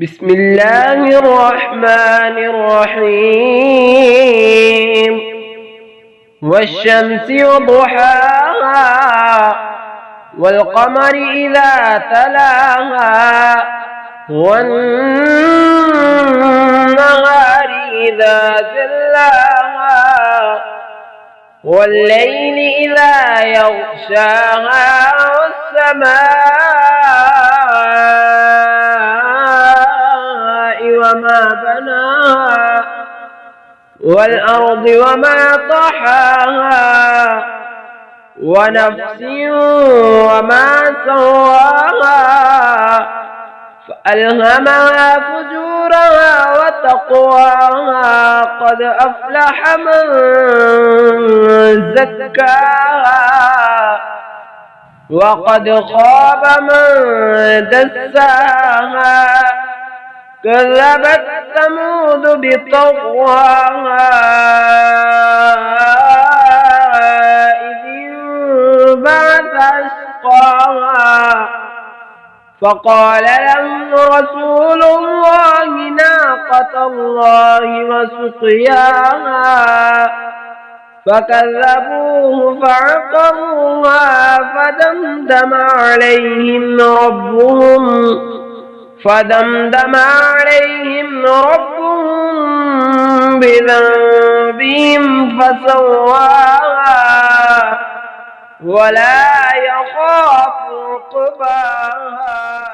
بسم الله الرحمن الرحيم والشمس وضحاها والقمر إذا تلاها والنهار إذا جلاها والليل إذا يغشاها والسماء وما بناها والأرض وما طحاها ونفس وما سواها فألهمها فجورها وتقواها قد أفلح من زكاها وقد خاب من دساها كذبت ثمود بطغواها إذ انبعث أشقاها فقال لهم رسول الله ناقة الله وسقياها فكذبوه فعقروها فدمدم عليهم ربهم بذنبهم فسواها ولا يخاف عقباها.